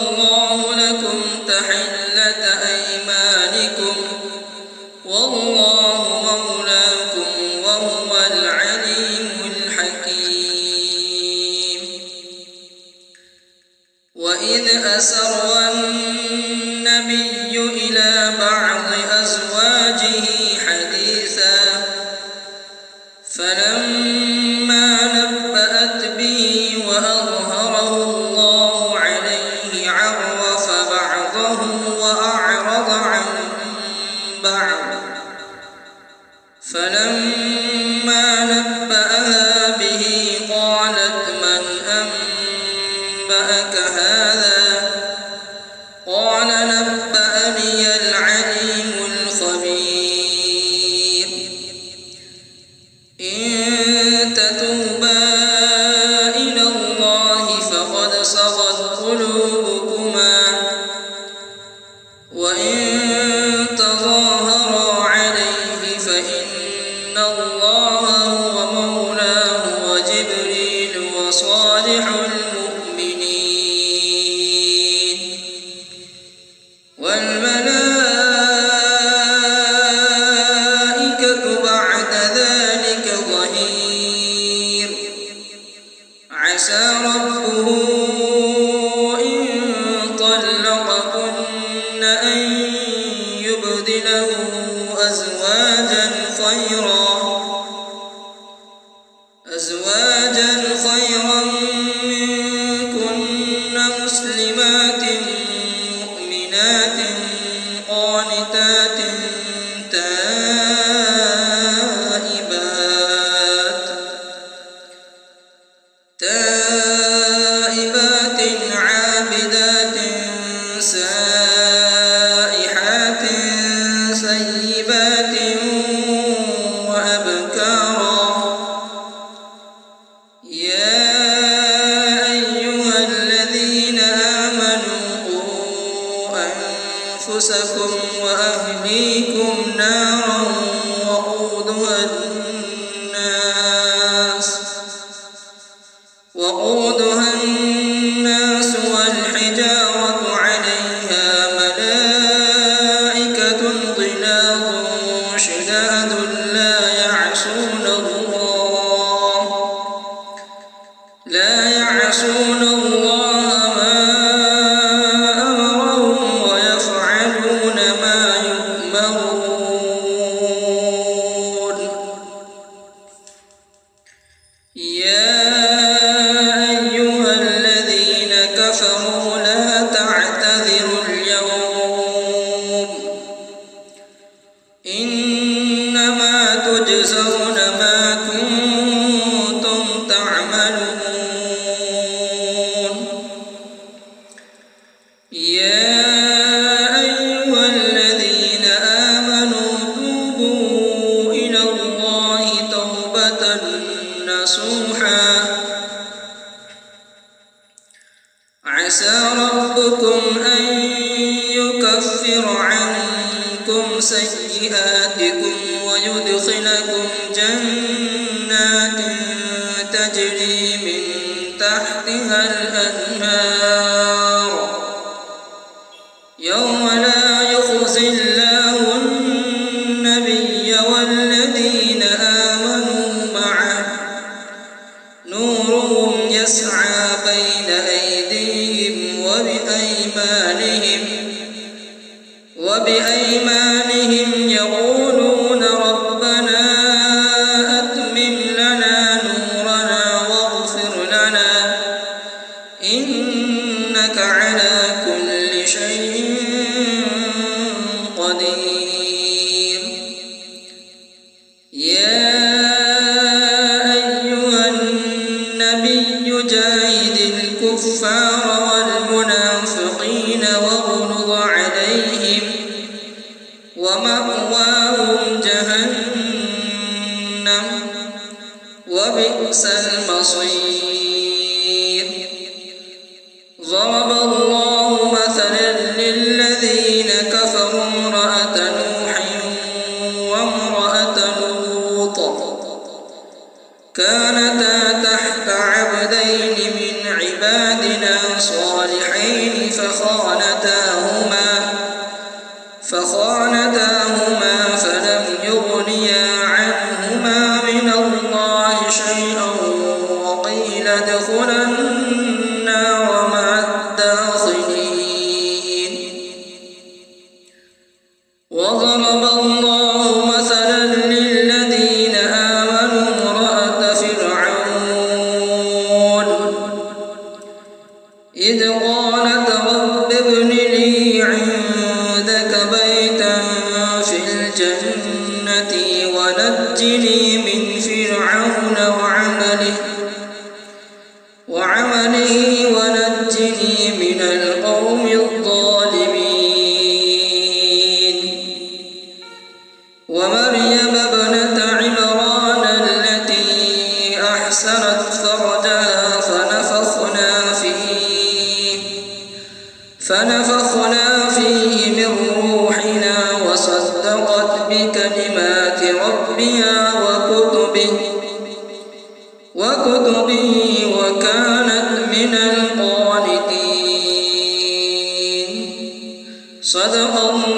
الله لكم تحلة أيمانكم والله مولاكم وهو العليم الحكيم. وإذ أسر النبي إلى بعض أزواجه حديثا فلما نبأت به وأظهره الله عليه عرف بعضه وأعرض عن بعض فلما نبأها به قالت من أنبأك هذا قال نبأني العليم الخبير. إن تتوبا إلى الله فقد صغت قلوبكما وإن تظاهرا عليه فإن الله هو مولاه وجبريل وصالح المؤمنين والملائكة بعد ذلك ظهير. عسى ربه إن طلقكن أن يبدله أزواجا خيرا منكن مسلمات مؤمنات قانتات تائبات عابدات سائحات ثيبات وأبكارا. يا أيها الذين آمنوا قوا أنفسكم وأهليكم نارا وقودها الناس والحجارة عليها ملائكة غلاظ شداد لا يعصون الله ما أمرهم ويفعلون ما يؤمرون. يا أيها الذين كفروا لا تعتذروا اليوم إنما تجزون ما كنتم تعملون. يا أيها الذين آمنوا توبوا إلى الله توبة نصوحا عسى ربكم أن يكفر عنكم سيئاتكم ويدخلكم جنات تجري من تحتها الأنهار يوم لا يخزي الله النبي والذين آمنوا معه نورهم يسعى بين أيديهم وبأيمانهم يقولون ربنا أتمم لنا نورنا واغفر لنا إنك على كل شيء قدير. يا أيها النبي جاهد الكفار والمنافقين واغلظ عليهم ومأواهم جهنم وبئس المصير. ضرب الله مثلا للذين كفروا امرأة نوح وامرأة لوط كانتا تحت عبدين من عبادنا صالحين فخانتاهما فلم يغنيا عنهما من الله شيئا وقيل ادخلا النار مع الداخلين. وضرب الله مثلا للذين آمنوا امرأة فرعون إذ قالت رب ابن لي عندك بيتا في الجنة ونجني من فرعون وعمله ونجني من القوم الظالمين. ومريم ابنة عمران التي أحسنت فرجها فنفخنا فيه من روحنا وصدقت بكلمات ربها وكتبه وكانت من القانتين. صدق الله